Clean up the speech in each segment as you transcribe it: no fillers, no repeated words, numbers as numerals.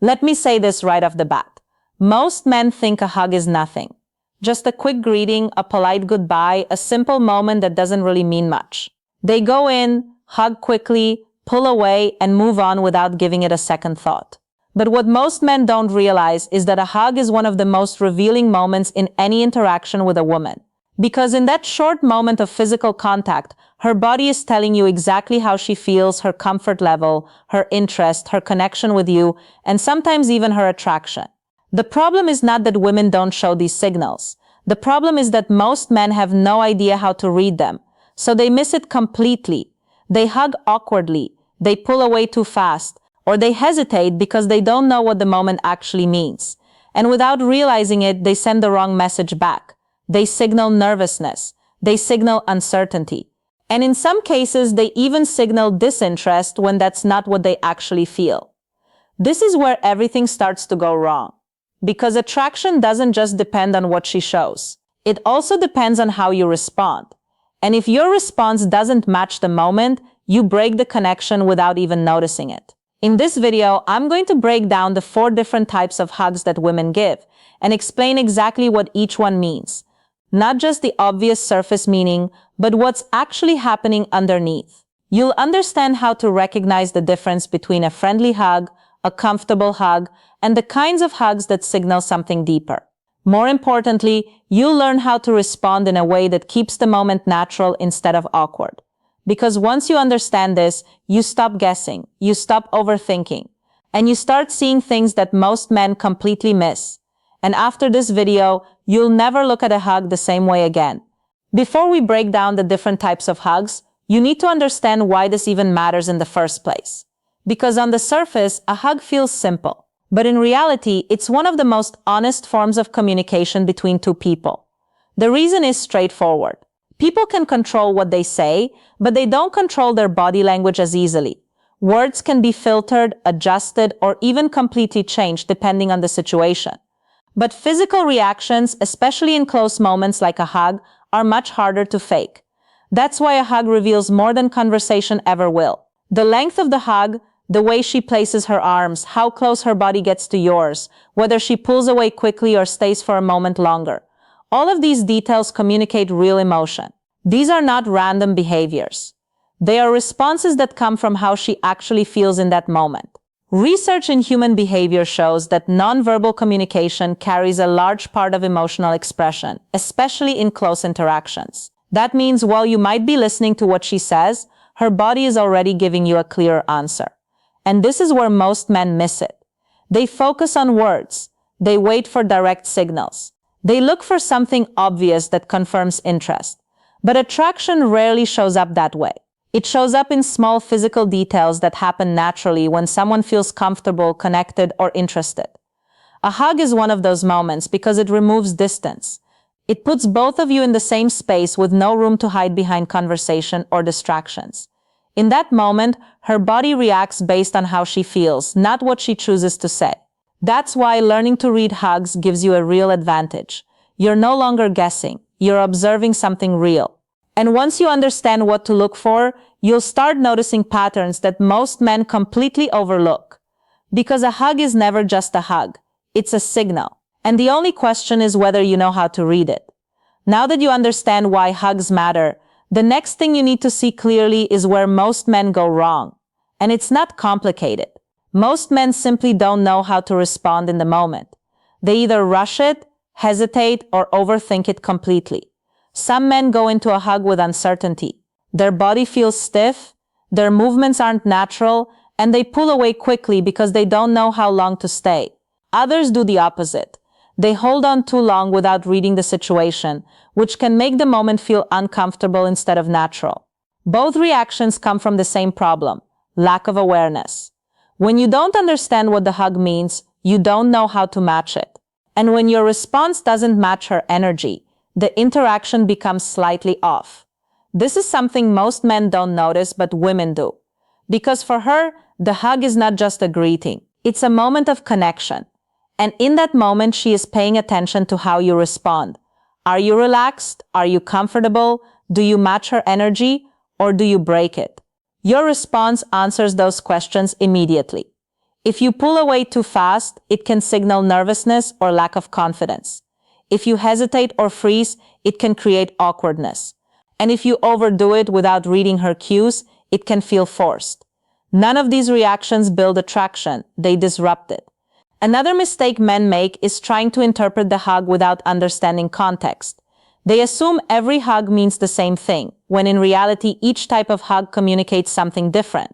Let me say this right off the bat. Most men think a hug is nothing. Just a quick greeting, a polite goodbye, a simple moment that doesn't really mean much. They go in, hug quickly, pull away, and move on without giving it a second thought. But what most men don't realize is that a hug is one of the most revealing moments in any interaction with a woman. Because in that short moment of physical contact, her body is telling you exactly how she feels, her comfort level, her interest, her connection with you, and sometimes even her attraction. The problem is not that women don't show these signals. The problem is that most men have no idea how to read them, so they miss it completely. They hug awkwardly, they pull away too fast, or they hesitate because they don't know what the moment actually means. And without realizing it, they send the wrong message back. They signal nervousness. They signal uncertainty. And in some cases, they even signal disinterest when that's not what they actually feel. This is where everything starts to go wrong. Because attraction doesn't just depend on what she shows. It also depends on how you respond. And if your response doesn't match the moment, you break the connection without even noticing it. In this video, I'm going to break down the 4 different types of hugs that women give and explain exactly what each one means. Not just the obvious surface meaning, but what's actually happening underneath. You'll understand how to recognize the difference between a friendly hug, a comfortable hug, and the kinds of hugs that signal something deeper. More importantly, you'll learn how to respond in a way that keeps the moment natural instead of awkward. Because once you understand this, you stop guessing, you stop overthinking, and you start seeing things that most men completely miss. And after this video, you'll never look at a hug the same way again. Before we break down the different types of hugs, you need to understand why this even matters in the first place. Because on the surface, a hug feels simple. But in reality, it's one of the most honest forms of communication between two people. The reason is straightforward. People can control what they say, but they don't control their body language as easily. Words can be filtered, adjusted, or even completely changed depending on the situation. But physical reactions, especially in close moments like a hug, are much harder to fake. That's why a hug reveals more than conversation ever will. The length of the hug, the way she places her arms, how close her body gets to yours, whether she pulls away quickly or stays for a moment longer. All of these details communicate real emotion. These are not random behaviors. They are responses that come from how she actually feels in that moment. Research in human behavior shows that nonverbal communication carries a large part of emotional expression, especially in close interactions. That means while you might be listening to what she says, her body is already giving you a clear answer. And this is where most men miss it. They focus on words. They wait for direct signals. They look for something obvious that confirms interest. But attraction rarely shows up that way. It shows up in small physical details that happen naturally when someone feels comfortable, connected, or interested. A hug is one of those moments because it removes distance. It puts both of you in the same space with no room to hide behind conversation or distractions. In that moment, her body reacts based on how she feels, not what she chooses to say. That's why learning to read hugs gives you a real advantage. You're no longer guessing. You're observing something real. And once you understand what to look for, you'll start noticing patterns that most men completely overlook. Because a hug is never just a hug. It's a signal. And the only question is whether you know how to read it. Now that you understand why hugs matter, the next thing you need to see clearly is where most men go wrong. And it's not complicated. Most men simply don't know how to respond in the moment. They either rush it, hesitate, or overthink it completely. Some men go into a hug with uncertainty. Their body feels stiff, their movements aren't natural, and they pull away quickly because they don't know how long to stay. Others do the opposite. They hold on too long without reading the situation, which can make the moment feel uncomfortable instead of natural. Both reactions come from the same problem: lack of awareness. When you don't understand what the hug means, you don't know how to match it. And when your response doesn't match her energy, the interaction becomes slightly off. This is something most men don't notice, but women do. Because for her, the hug is not just a greeting. It's a moment of connection. And in that moment, she is paying attention to how you respond. Are you relaxed? Are you comfortable? Do you match her energy? Or do you break it? Your response answers those questions immediately. If you pull away too fast, it can signal nervousness or lack of confidence. If you hesitate or freeze, it can create awkwardness. And if you overdo it without reading her cues, it can feel forced. None of these reactions build attraction, they disrupt it. Another mistake men make is trying to interpret the hug without understanding context. They assume every hug means the same thing, when in reality each type of hug communicates something different.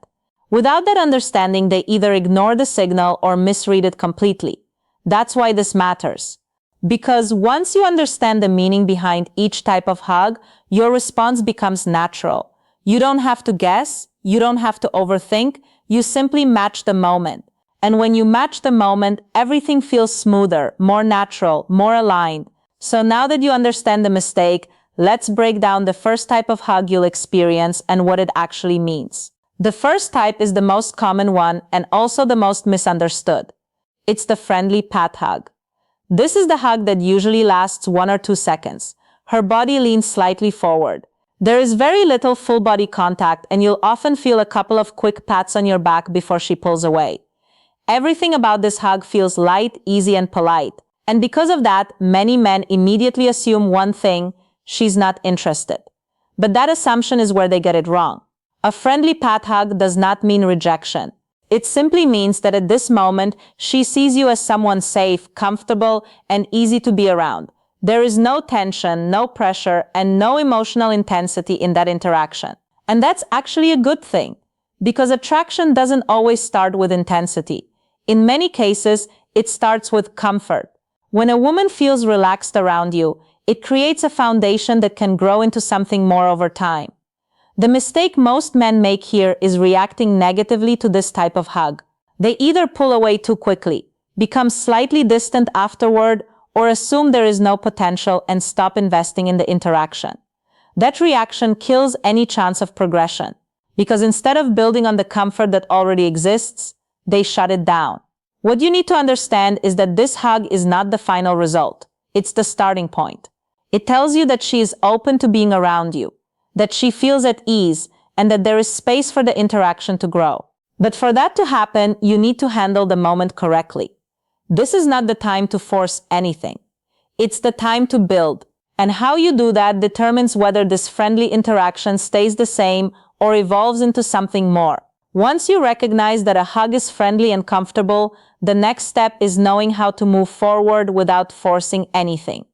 Without that understanding, they either ignore the signal or misread it completely. That's why this matters. Because once you understand the meaning behind each type of hug, your response becomes natural. You don't have to guess, you don't have to overthink, you simply match the moment. And when you match the moment, everything feels smoother, more natural, more aligned. So now that you understand the mistake, let's break down the first type of hug you'll experience and what it actually means. The first type is the most common one and also the most misunderstood. It's the friendly pat hug. This is the hug that usually lasts 1 or 2 seconds. Her body leans slightly forward. There is very little full body contact and you'll often feel a couple of quick pats on your back before she pulls away. Everything about this hug feels light, easy, and polite. And because of that, many men immediately assume one thing: she's not interested. But that assumption is where they get it wrong. A friendly pat hug does not mean rejection. It simply means that at this moment, she sees you as someone safe, comfortable, and easy to be around. There is no tension, no pressure, and no emotional intensity in that interaction. And that's actually a good thing, because attraction doesn't always start with intensity. In many cases, it starts with comfort. When a woman feels relaxed around you, it creates a foundation that can grow into something more over time. The mistake most men make here is reacting negatively to this type of hug. They either pull away too quickly, become slightly distant afterward, or assume there is no potential and stop investing in the interaction. That reaction kills any chance of progression, because instead of building on the comfort that already exists, they shut it down. What you need to understand is that this hug is not the final result. It's the starting point. It tells you that she is open to being around you, that she feels at ease, and that there is space for the interaction to grow. But for that to happen, you need to handle the moment correctly. This is not the time to force anything. It's the time to build. And how you do that determines whether this friendly interaction stays the same or evolves into something more. Once you recognize that a hug is friendly and comfortable, the next step is knowing how to move forward without forcing anything.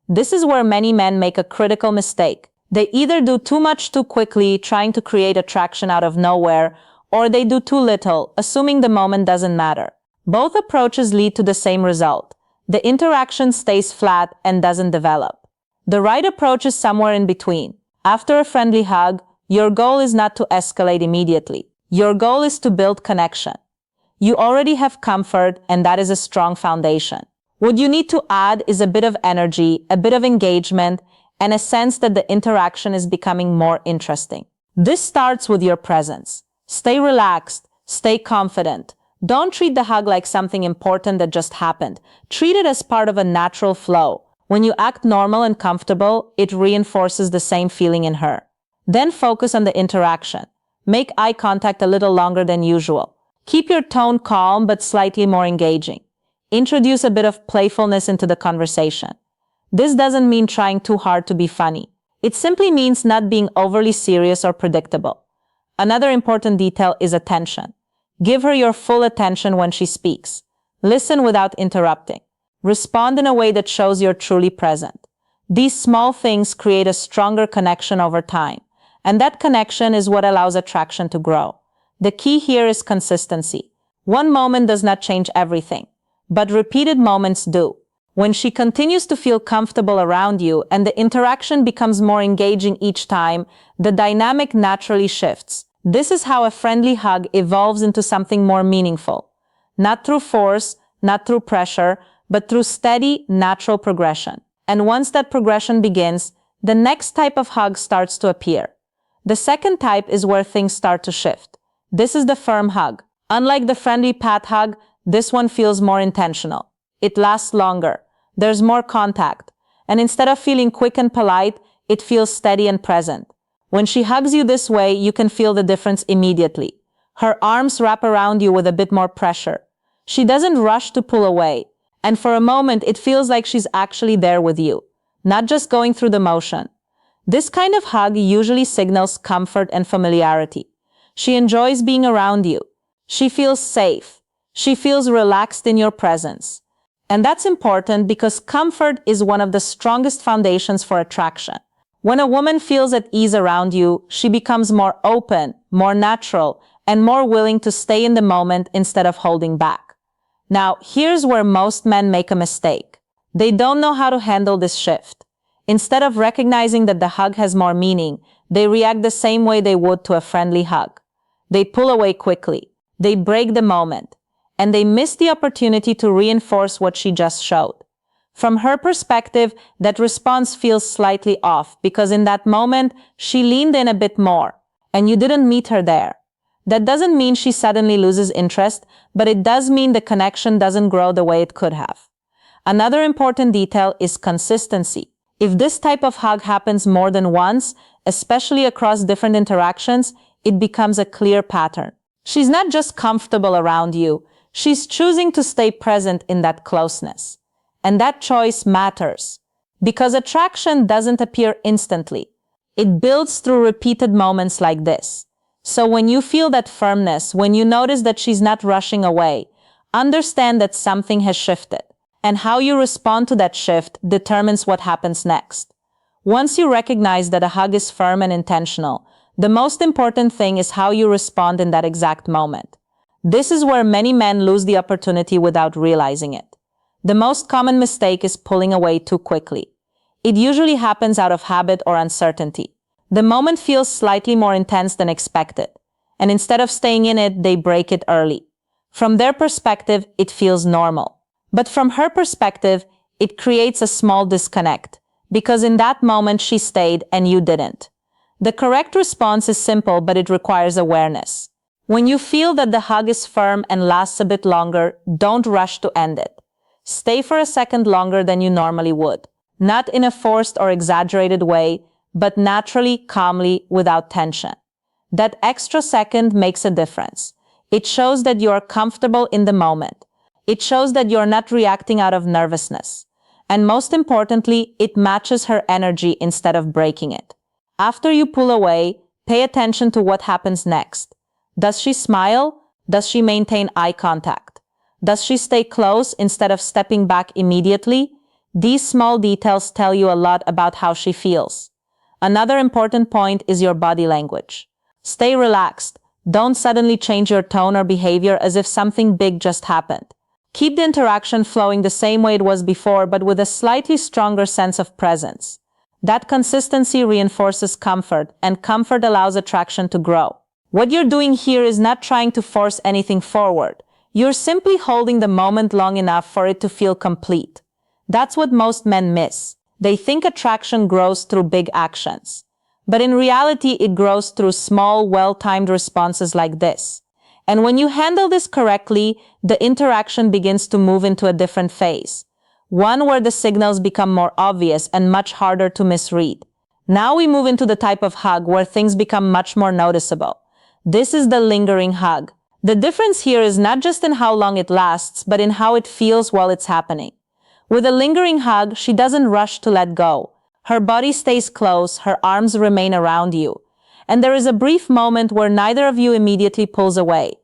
This is where many men make a critical mistake. They either do too much too quickly, trying to create attraction out of nowhere, or they do too little, assuming the moment doesn't matter. Both approaches lead to the same result. The interaction stays flat and doesn't develop. The right approach is somewhere in between. After a friendly hug, your goal is not to escalate immediately. Your goal is to build connection. You already have comfort, and that is a strong foundation. What you need to add is a bit of energy, a bit of engagement, and a sense that the interaction is becoming more interesting. This starts with your presence. Stay relaxed, stay confident. Don't treat the hug like something important that just happened. Treat it as part of a natural flow. When you act normal and comfortable, it reinforces the same feeling in her. Then focus on the interaction. Make eye contact a little longer than usual. Keep your tone calm but slightly more engaging. Introduce a bit of playfulness into the conversation. This doesn't mean trying too hard to be funny. It simply means not being overly serious or predictable. Another important detail is attention. Give her your full attention when she speaks. Listen without interrupting. Respond in a way that shows you're truly present. These small things create a stronger connection over time, and that connection is what allows attraction to grow. The key here is consistency. One moment does not change everything, but repeated moments do. When she continues to feel comfortable around you and the interaction becomes more engaging each time, the dynamic naturally shifts. This is how a friendly hug evolves into something more meaningful. Not through force, not through pressure, but through steady, natural progression. And once that progression begins, the next type of hug starts to appear. The second type is where things start to shift. This is the firm hug. Unlike the friendly pat hug, this one feels more intentional. It lasts longer. There's more contact. And instead of feeling quick and polite, it feels steady and present. When she hugs you this way, you can feel the difference immediately. Her arms wrap around you with a bit more pressure. She doesn't rush to pull away, and for a moment it feels like she's actually there with you, not just going through the motion. This kind of hug usually signals comfort and familiarity. She enjoys being around you. She feels safe. She feels relaxed in your presence. And that's important because comfort is one of the strongest foundations for attraction. When a woman feels at ease around you, she becomes more open, more natural, and more willing to stay in the moment instead of holding back. Now, here's where most men make a mistake. They don't know how to handle this shift. Instead of recognizing that the hug has more meaning, they react the same way they would to a friendly hug. They pull away quickly. They break the moment. And they miss the opportunity to reinforce what she just showed. From her perspective, that response feels slightly off because in that moment, she leaned in a bit more, and you didn't meet her there. That doesn't mean she suddenly loses interest, but it does mean the connection doesn't grow the way it could have. Another important detail is consistency. If this type of hug happens more than once, especially across different interactions, it becomes a clear pattern. She's not just comfortable around you, she's choosing to stay present in that closeness. And that choice matters. Because attraction doesn't appear instantly. It builds through repeated moments like this. So when you feel that firmness, when you notice that she's not rushing away, understand that something has shifted. And how you respond to that shift determines what happens next. Once you recognize that a hug is firm and intentional, the most important thing is how you respond in that exact moment. This is where many men lose the opportunity without realizing it. The most common mistake is pulling away too quickly. It usually happens out of habit or uncertainty. The moment feels slightly more intense than expected, and instead of staying in it, they break it early. From their perspective, it feels normal. But from her perspective, it creates a small disconnect, because in that moment she stayed and you didn't. The correct response is simple, but it requires awareness. When you feel that the hug is firm and lasts a bit longer, don't rush to end it. Stay for a second longer than you normally would. Not in a forced or exaggerated way, but naturally, calmly, without tension. That extra second makes a difference. It shows that you are comfortable in the moment. It shows that you're not reacting out of nervousness. And most importantly, it matches her energy instead of breaking it. After you pull away, pay attention to what happens next. Does she smile? Does she maintain eye contact? Does she stay close instead of stepping back immediately? These small details tell you a lot about how she feels. Another important point is your body language. Stay relaxed. Don't suddenly change your tone or behavior as if something big just happened. Keep the interaction flowing the same way it was before, but with a slightly stronger sense of presence. That consistency reinforces comfort, and comfort allows attraction to grow. What you're doing here is not trying to force anything forward. You're simply holding the moment long enough for it to feel complete. That's what most men miss. They think attraction grows through big actions. But in reality, it grows through small, well-timed responses like this. And when you handle this correctly, the interaction begins to move into a different phase. One where the signals become more obvious and much harder to misread. Now we move into the type of hug where things become much more noticeable. This is the lingering hug. The difference here is not just in how long it lasts, but in how it feels while it's happening. With a lingering hug, she doesn't rush to let go. Her body stays close, her arms remain around you. And there is a brief moment where neither of you immediately pulls away.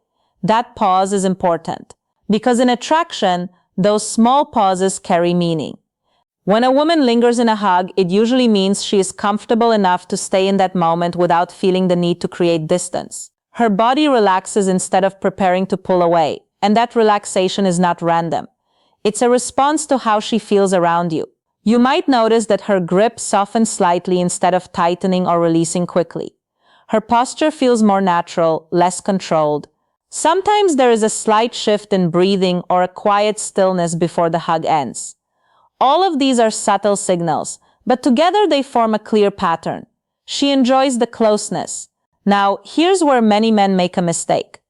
That pause is important, because in attraction, those small pauses carry meaning. When a woman lingers in a hug, it usually means she is comfortable enough to stay in that moment without feeling the need to create distance. Her body relaxes instead of preparing to pull away, and that relaxation is not random. It's a response to how she feels around you. You might notice that her grip softens slightly instead of tightening or releasing quickly. Her posture feels more natural, less controlled. Sometimes there is a slight shift in breathing or a quiet stillness before the hug ends. All of these are subtle signals, but together they form a clear pattern. She enjoys the closeness. Now, here's where many men make a mistake.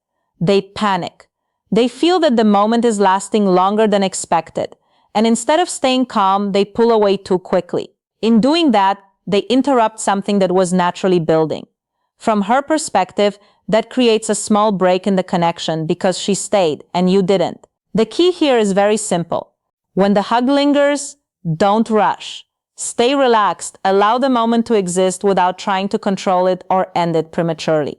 They panic. They feel that the moment is lasting longer than expected, and instead of staying calm, they pull away too quickly. In doing that, they interrupt something that was naturally building. From her perspective, that creates a small break in the connection because she stayed and you didn't. The key here is very simple. When the hug lingers, don't rush. Stay relaxed, allow the moment to exist without trying to control it or end it prematurely.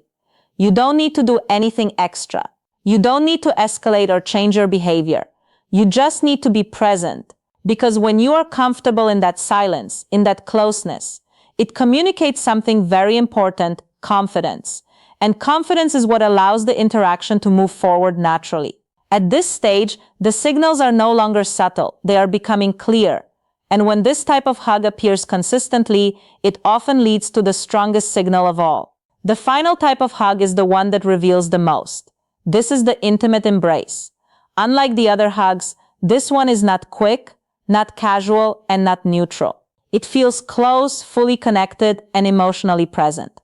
You don't need to do anything extra. You don't need to escalate or change your behavior. You just need to be present, because when you are comfortable in that silence, in that closeness, it communicates something very important: confidence. And confidence is what allows the interaction to move forward naturally. At this stage, the signals are no longer subtle, they are becoming clear. And when this type of hug appears consistently, it often leads to the strongest signal of all. The final type of hug is the one that reveals the most. This is the intimate embrace. Unlike the other hugs, this one is not quick, not casual, and not neutral. It feels close, fully connected, and emotionally present.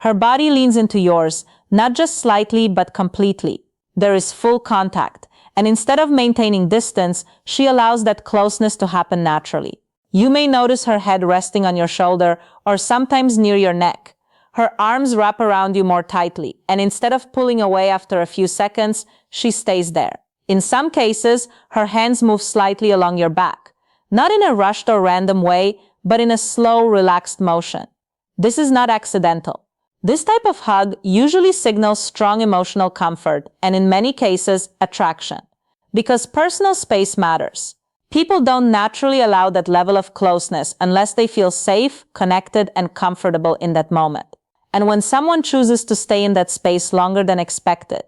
Her body leans into yours, not just slightly, but completely. There is full contact, and instead of maintaining distance, she allows that closeness to happen naturally. You may notice her head resting on your shoulder or sometimes near your neck. Her arms wrap around you more tightly, and instead of pulling away after a few seconds, she stays there. In some cases, her hands move slightly along your back, not in a rushed or random way, but in a slow, relaxed motion. This is not accidental. This type of hug usually signals strong emotional comfort and, in many cases, attraction. Because personal space matters. People don't naturally allow that level of closeness unless they feel safe, connected, and comfortable in that moment. And when someone chooses to stay in that space longer than expected,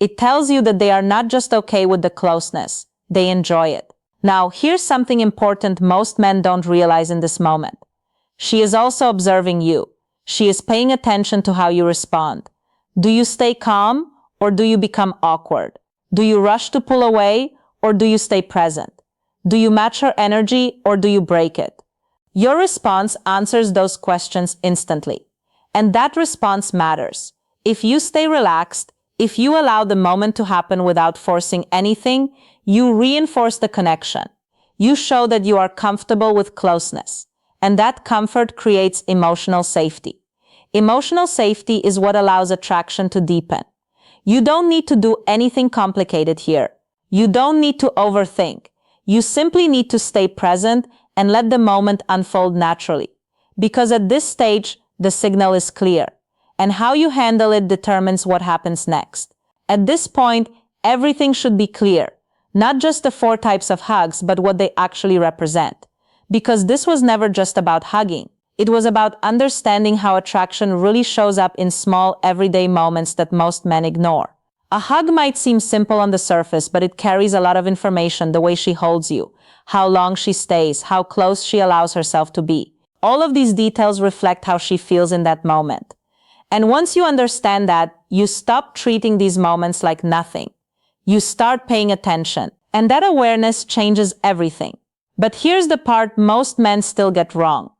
it tells you that they are not just okay with the closeness, they enjoy it. Now, here's something important most men don't realize in this moment. She is also observing you. She is paying attention to how you respond. Do you stay calm, or do you become awkward? Do you rush to pull away, or do you stay present? Do you match her energy, or do you break it? Your response answers those questions instantly. And that response matters. If you stay relaxed, if you allow the moment to happen without forcing anything, you reinforce the connection. You show that you are comfortable with closeness. And that comfort creates emotional safety. Emotional safety is what allows attraction to deepen. You don't need to do anything complicated here. You don't need to overthink. You simply need to stay present and let the moment unfold naturally. Because at this stage, the signal is clear, and how you handle it determines what happens next. At this point, everything should be clear, not just the 4 types of hugs, but what they actually represent. Because this was never just about hugging. It was about understanding how attraction really shows up in small, everyday moments that most men ignore. A hug might seem simple on the surface, but it carries a lot of information: the way she holds you, how long she stays, how close she allows herself to be. All of these details reflect how she feels in that moment. And once you understand that, you stop treating these moments like nothing. You start paying attention, and that awareness changes everything. But here's the part most men still get wrong.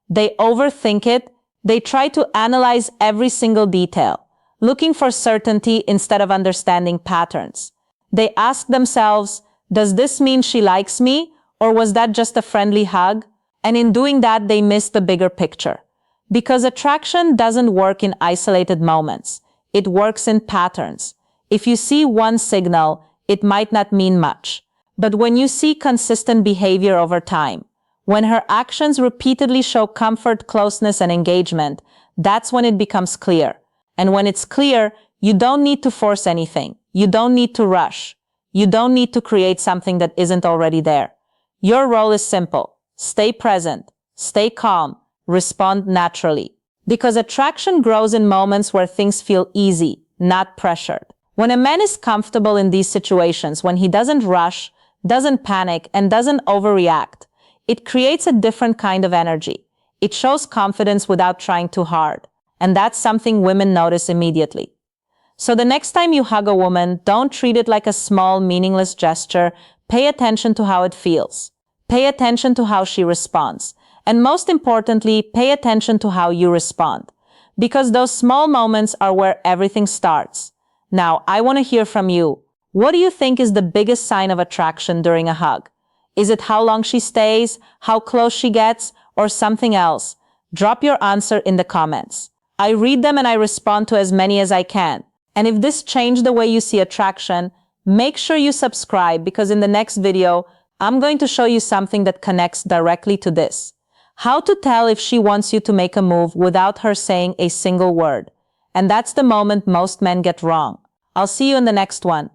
They overthink it. They try to analyze every single detail, looking for certainty instead of understanding patterns. They ask themselves, does this mean she likes me, or was that just a friendly hug? And in doing that, they miss the bigger picture. Because attraction doesn't work in isolated moments. It works in patterns. If you see one signal, it might not mean much. But when you see consistent behavior over time, when her actions repeatedly show comfort, closeness, and engagement, that's when it becomes clear. And when it's clear, you don't need to force anything. You don't need to rush. You don't need to create something that isn't already there. Your role is simple. Stay present, stay calm, respond naturally. Because attraction grows in moments where things feel easy, not pressured. When a man is comfortable in these situations, when he doesn't rush, doesn't panic, and doesn't overreact, it creates a different kind of energy. It shows confidence without trying too hard. And that's something women notice immediately. So the next time you hug a woman, don't treat it like a small, meaningless gesture. Pay attention to how it feels. Pay attention to how she responds. And most importantly, pay attention to how you respond. Because those small moments are where everything starts. Now, I want to hear from you. What do you think is the biggest sign of attraction during a hug? Is it how long she stays, how close she gets, or something else? Drop your answer in the comments. I read them and I respond to as many as I can. And if this changed the way you see attraction, Make sure you subscribe because in the next video, I'm going to show you something that connects directly to this. How to tell if she wants you to make a move without her saying a single word. And that's the moment most men get wrong. I'll see you in the next one.